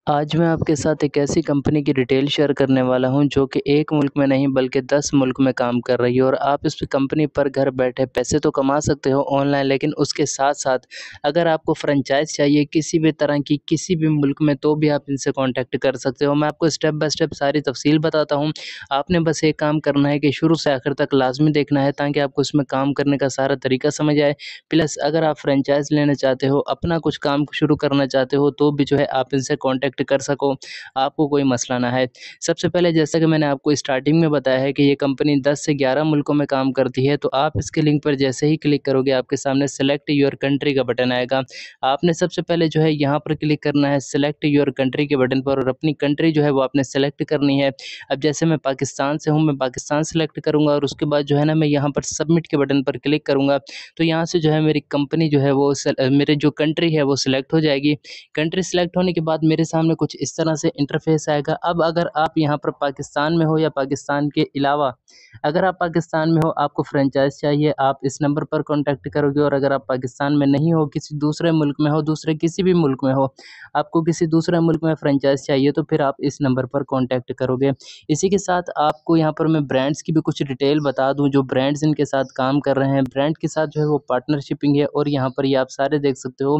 आज मैं आपके साथ एक ऐसी कंपनी की डिटेल शेयर करने वाला हूं जो कि एक मुल्क में नहीं बल्कि 10 मुल्क में काम कर रही है और आप इस कंपनी पर घर बैठे पैसे तो कमा सकते हो ऑनलाइन, लेकिन उसके साथ-साथ अगर आपको फ्रेंचाइज़ चाहिए किसी भी तरह की किसी भी मुल्क में, तो भी आप इनसे कॉन्टैक्ट कर सकते हो। मैं आपको स्टेप बाय स्टेप सारी तफ़सील बताता हूँ। आपने बस एक काम करना है कि शुरू से आखिर तक लाज़मी देखना है ताकि आपको इसमें काम करने का सारा तरीका समझ आए। प्लस अगर आप फ्रेंचाइज़ लेना चाहते हो, अपना कुछ काम शुरू करना चाहते हो, तो भी जो है आप इनसे कॉन्टैक्ट कर सको, आपको कोई मसला ना है। सबसे पहले जैसा कि मैंने आपको स्टार्टिंग में बताया है कि ये कंपनी 10 से 11 मुल्कों में काम करती है, तो आप इसके लिंक पर जैसे ही क्लिक करोगे, आपके सामने सेलेक्ट योर कंट्री का बटन आएगा। आपने सबसे पहले जो है यहाँ पर क्लिक करना है सेलेक्ट योर कंट्री के बटन पर और अपनी कंट्री जो है वो आपने सेलेक्ट करनी है। अब जैसे मैं पाकिस्तान से हूँ, मैं पाकिस्तान सेलेक्ट करूँगा और उसके बाद जो है ना मैं यहाँ पर सबमिट के बटन पर क्लिक करूँगा। तो यहाँ से जो है मेरी कंपनी जो है वो मेरी जो कंट्री है वो सिलेक्ट हो जाएगी। कंट्री सिलेक्ट होने के बाद मेरे सामने कुछ इस तरह से इंटरफेस आएगा। अब अगर आप यहाँ पर पाकिस्तान में हो या पाकिस्तान के अलावा अगर आप पाकिस्तान में हो, आपको फ्रेंचाइज़ चाहिए, आप इस नंबर पर कॉन्टैक्ट करोगे और अगर आप पाकिस्तान में नहीं हो, किसी दूसरे मुल्क में हो, दूसरे किसी भी मुल्क में हो, आपको किसी दूसरे मुल्क में फ्रेंचाइज़ चाहिए, तो फिर आप इस नंबर पर कॉन्टैक्ट करोगे। इसी के साथ आपको यहाँ पर मैं ब्रांड्स की भी कुछ डिटेल बता दूँ, जो ब्रांड्स इनके साथ काम कर रहे हैं। ब्रांड के साथ जो है वो पार्टनरशिपिंग है और यहाँ पर ये आप सारे देख सकते हो,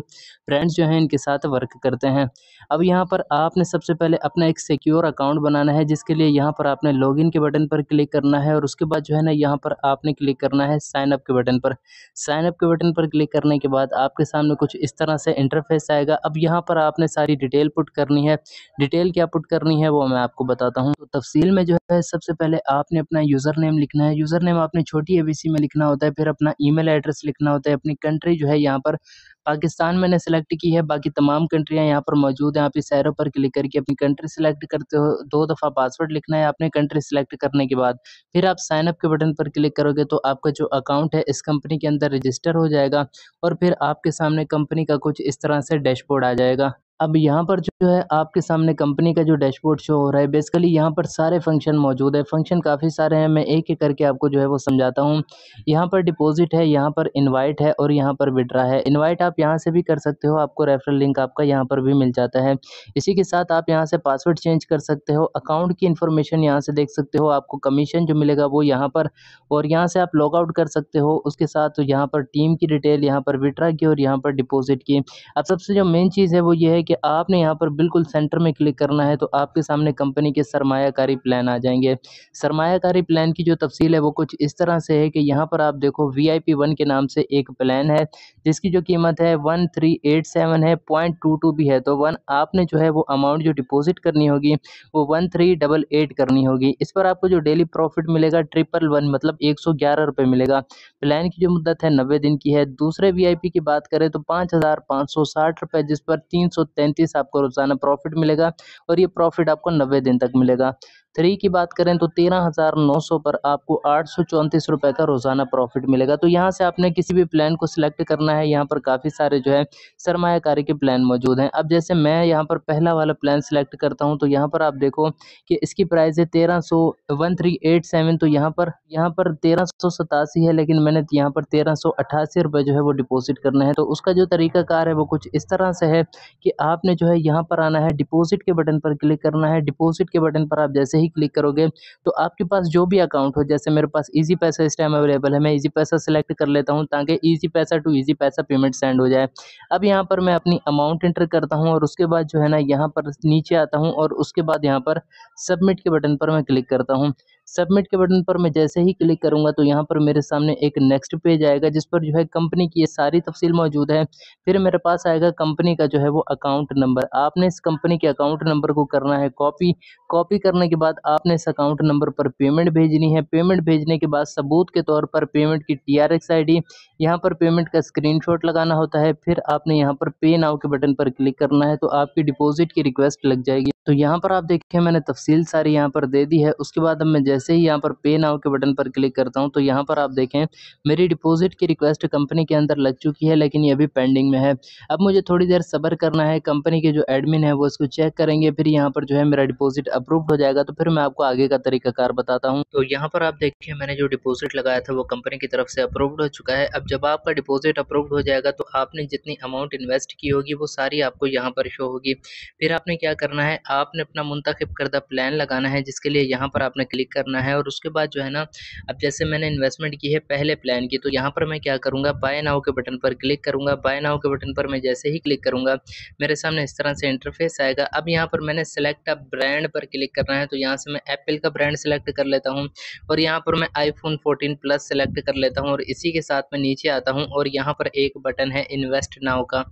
ब्रांड्स जो हैं इनके साथ वर्क करते हैं। अब यहाँ पर आपने सबसे पहले अपना एक सिक्योर अकाउंट बनाना है, जिसके लिए यहाँ पर आपने लॉगिन के बटन पर क्लिक करना है और उसके बाद जो है ना यहाँ पर आपने क्लिक करना है साइन अप के बटन पर। साइन अप के बटन पर क्लिक करने के बाद आपके सामने कुछ इस तरह से इंटरफेस आएगा। अब यहाँ पर आपने सारी डिटेल पुट करनी है। डिटेल क्या पुट करनी है वो मैं आपको बताता हूँ। तो तफ़सील में जो है सबसे पहले आपने अपना यूज़र नेम लिखना है। यूज़र नेम आपने छोटी एबीसी में लिखना होता है, फिर अपना ईमेल एड्रेस लिखना होता है, अपनी कंट्री जो है यहाँ पर पाकिस्तान मैंने सेलेक्ट की है, बाकी तमाम कंट्रियाँ यहाँ पर मौजूद हैं। आप इस एरो पर क्लिक करके अपनी कंट्री सेलेक्ट करते हो, 2 दफ़ा पासवर्ड लिखना है आपने कंट्री सेलेक्ट करने के बाद। फिर आप साइन अप के बटन पर क्लिक करोगे तो आपका जो अकाउंट है इस कंपनी के अंदर रजिस्टर हो जाएगा और फिर आपके सामने कंपनी का कुछ इस तरह से डैशबोर्ड आ जाएगा। अब यहाँ पर जो है आपके सामने कंपनी का जो डैशबोर्ड शो हो रहा है, बेसिकली यहाँ पर सारे फंक्शन मौजूद है। फंक्शन काफ़ी सारे हैं, मैं एक-एक करके आपको जो है वो समझाता हूँ। यहाँ पर डिपॉज़िट है, यहाँ पर इनवाइट है और यहाँ पर विथड्रॉ है। इनवाइट आप यहाँ से भी कर सकते हो, आपको रेफरल लिंक आपका यहाँ पर भी मिल जाता है। इसी के साथ आप यहाँ से पासवर्ड चेंज कर सकते हो, अकाउंट की इन्फॉर्मेशन यहाँ से देख सकते हो, आपको कमीशन जो मिलेगा वो यहाँ पर और यहाँ से आप लॉग आउट कर सकते हो। उसके साथ यहाँ पर टीम की डिटेल, यहाँ पर विथड्रॉ की और यहाँ पर डिपॉज़िट की। अब सबसे जो मेन चीज़ है वो ये है कि आपने यहाँ पर बिल्कुल सेंटर में क्लिक करना है, तो आपके सामने कंपनी के सरमायाकारी प्लान आ जाएँगे। सरमायाकारी प्लान की जो तफ़सील है वो कुछ इस तरह से है कि यहाँ पर आप देखो वीआईपी 1 के नाम से एक प्लान है, जिसकी जो कीमत है 1387 है, 0.22 भी है। तो 1 आपने जो है वो अमाउंट जो डिपॉज़िट करनी होगी वो 1388 करनी होगी। इस पर आपको जो डेली प्रॉफ़िट मिलेगा 111 मतलब ₹111 मिलेगा। प्लान की जो मुद्दत है 90 दिन की है। दूसरे वीआईपी की बात करें तो ₹5560 जिस पर 333 आपको रोज़ाना प्रॉफ़िट मिलेगा और ये प्रॉफ़िट आपको 90 दिन तक मिलेगा। 3 की बात करें तो 13,900 पर आपको ₹834 का रोज़ाना प्रॉफ़िट मिलेगा। तो यहाँ से आपने किसी भी प्लान को सिलेक्ट करना है, यहाँ पर काफ़ी सारे जो है सरमायाकारी के प्लान मौजूद हैं। अब जैसे मैं यहाँ पर पहला वाला प्लान सिलेक्ट करता हूँ, तो यहाँ पर आप देखो कि इसकी प्राइस है 1387, तो यहाँ पर 1387 है, लेकिन मैंने यहाँ पर ₹1388 जो है वो डिपॉज़िट करना है। तो उसका जो तरीकाकार है वो कुछ इस तरह से है कि आपने जो है यहाँ पर आना है, डिपॉज़िट के बटन पर क्लिक करना है। डिपॉज़िट के बटन पर आप जैसे ही क्लिक करोगे तो आपके पास जो भी अकाउंट हो, जैसे मेरे पास ईज़ी पैसा इस टाइम अवेलेबल है, मैं ईज़ी पैसा सेलेक्ट कर लेता हूँ ताकि ईज़ी पैसा टू ईज़ी पैसा पेमेंट सेंड हो जाए। अब यहाँ पर मैं अपनी अमाउंट एंटर करता हूँ और उसके बाद जो है ना यहाँ पर नीचे आता हूँ और उसके बाद यहाँ पर सबमिट के बटन पर मैं क्लिक करता हूँ। सबमिट के बटन पर मैं जैसे ही क्लिक करूँगा तो यहाँ पर मेरे सामने एक नेक्स्ट पेज आएगा, जिस पर जो है कंपनी की ये सारी तफ़सील मौजूद है। फिर मेरे पास आएगा कंपनी का जो है वो अकाउंट नंबर। आपने इस कंपनी के अकाउंट नंबर को करना है कॉपी। कॉपी करने के बाद आपने इस अकाउंट नंबर पर पेमेंट भेजनी है। पेमेंट भेजने के बाद सबूत के तौर पर पेमेंट की टीआरएक्स आईडी, यहाँ पर पेमेंट का स्क्रीनशॉट लगाना होता है। फिर आपने यहाँ पर पे नाउ के बटन पर क्लिक करना है, तो आपकी डिपॉज़िट की रिक्वेस्ट लग जाएगी। तो यहाँ पर आप देखें मैंने तफ़सील सारी यहाँ पर दे दी है। उसके बाद अब मैं जैसे जैसे ही यहाँ पर पे नाउ के बटन पर क्लिक करता हूँ तो यहाँ पर आप देखें मेरी डिपॉज़िट की रिक्वेस्ट कंपनी के अंदर लग चुकी है, लेकिन ये अभी पेंडिंग में है। अब मुझे थोड़ी देर सब्र करना है, कंपनी के जो एडमिन है वो इसको चेक करेंगे, फिर यहाँ पर जो है मेरा डिपॉज़िट अप्रूव्ड हो जाएगा, तो फिर मैं आपको आगे का तरीकाकार बताता हूँ। तो यहाँ पर आप देखिए मैंने जो डिपॉज़िट लगाया था वो कंपनी की तरफ से अप्रूव्ड हो चुका है। अब जब आपका डिपॉज़िट अप्रूव्ड हो जाएगा तो आपने जितनी अमाउंट इन्वेस्ट की होगी वो सारी आपको यहाँ पर शो होगी। फिर आपने क्या करना है, आपने अपना मुंतखब करदा प्लान लगाना है, जिसके लिए यहाँ पर आपने क्लिक करना है। और उसके बाद जो है ना, अब जैसे मैंने इन्वेस्टमेंट की है पहले प्लान की, तो यहाँ पर मैं क्या करूँगा, बाय नाउ के बटन पर क्लिक करूँगा। बाय नाउ के बटन पर मैं जैसे ही क्लिक करूँगा मेरे सामने इस तरह से इंटरफेस आएगा। अब यहाँ पर मैंने सेलेक्ट अ ब्रांड पर क्लिक करना है, तो यहाँ से मैं एप्पल का ब्रांड सेलेक्ट कर लेता हूँ और यहाँ पर मैं आईफोन 14 प्लस सेलेक्ट कर लेता हूँ और इसी के साथ मैं नीचे आता हूँ और यहाँ पर एक बटन है इन्वेस्ट नाउ का।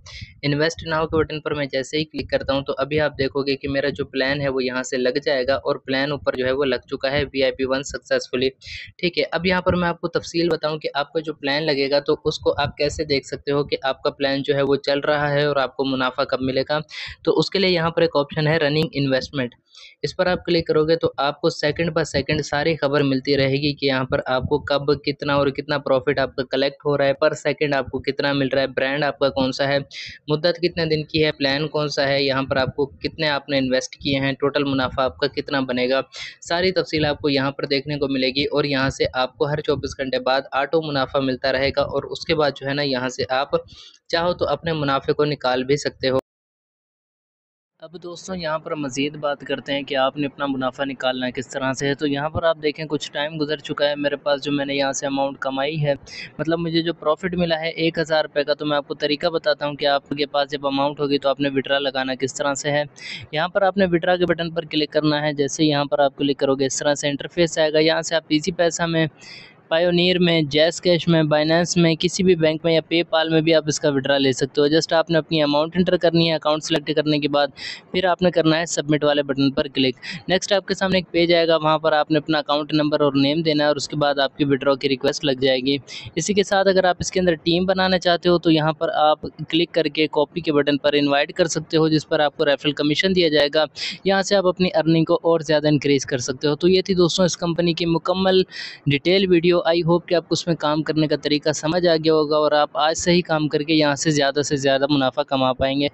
इन्वेस्ट नाउ के बटन पर मैं जैसे ही क्लिक करता हूँ तो अभी आप देखोगे कि मेरा जो प्लान है वो यहाँ से लग जाएगा और प्लान ऊपर जो है वो लग चुका है VIP1 सक्सेसफुली। ठीक है, अब यहाँ पर मैं आपको तफसील बताऊँ कि आपका जो प्लान लगेगा तो उसको आप कैसे देख सकते हो कि आपका प्लान जो है वो चल रहा है और आपको मुनाफा कब मिलेगा। तो उसके लिए यहाँ पर एक ऑप्शन है रनिंग इन्वेस्टमेंट, इस पर आप क्लिक करोगे तो आपको सेकंड बाय सेकंड सारी खबर मिलती रहेगी कि यहाँ पर आपको कब कितना और कितना प्रॉफिट आपका कलेक्ट हो रहा है, पर सेकंड आपको कितना मिल रहा है, ब्रांड आपका कौन सा है, मुद्दत कितने दिन की है, प्लान कौन सा है, यहाँ पर आपको कितने आपने इन्वेस्ट किए हैं, टोटल मुनाफा आपका कितना बनेगा, सारी तफसील आपको यहाँ पर देखने को मिलेगी। और यहाँ से आपको हर 24 घंटे बाद ऑटो मुनाफा मिलता रहेगा और उसके बाद जो है ना, यहाँ से आप चाहो तो अपने मुनाफे को निकाल भी सकते हो। अब दोस्तों यहाँ पर मज़ीद बात करते हैं कि आपने अपना मुनाफा निकालना है किस तरह से है। तो यहाँ पर आप देखें कुछ टाइम गुजर चुका है मेरे पास, जो मैंने यहाँ से अमाउंट कमाई है, मतलब मुझे जो प्रॉफिट मिला है 1000 रुपये का। तो मैं आपको तरीका बताता हूँ कि आपके पास जब अमाउंट होगी तो आपने विड्रा लगाना किस तरह से है। यहाँ पर आपने विड्रा के बटन पर क्लिक करना है, जैसे ही यहाँ पर आप क्लिक करोगे इस तरह से इंटरफेस आएगा। यहाँ से आप ईजी पैसा में, पायोनियर में, जैज़ कैश में, बाइनेंस में, किसी भी बैंक में या पेपाल में भी आप इसका विड्रा ले सकते हो। जस्ट आपने अपनी अमाउंट एंटर करनी है, अकाउंट सेलेक्ट करने के बाद फिर आपने करना है सबमिट वाले बटन पर क्लिक। नेक्स्ट आपके सामने एक पेज आएगा, वहाँ पर आपने अपना अकाउंट नंबर और नेम देना है और उसके बाद आपकी विड्रॉ की रिक्वेस्ट लग जाएगी। इसी के साथ अगर आप इसके अंदर टीम बनाना चाहते हो तो यहाँ पर आप क्लिक करके कॉपी के बटन पर इन्वाइट कर सकते हो, जिस पर आपको रेफरल कमीशन दिया जाएगा। यहाँ से आप अपनी अर्निंग को और ज़्यादा इंक्रीज़ कर सकते हो। तो ये थी दोस्तों इस कंपनी की मुकम्मल डिटेल वीडियो। आई होप कि आपको उसमें काम करने का तरीका समझ आ गया होगा और आप आज से ही काम करके यहाँ से ज़्यादा मुनाफा कमा पाएंगे।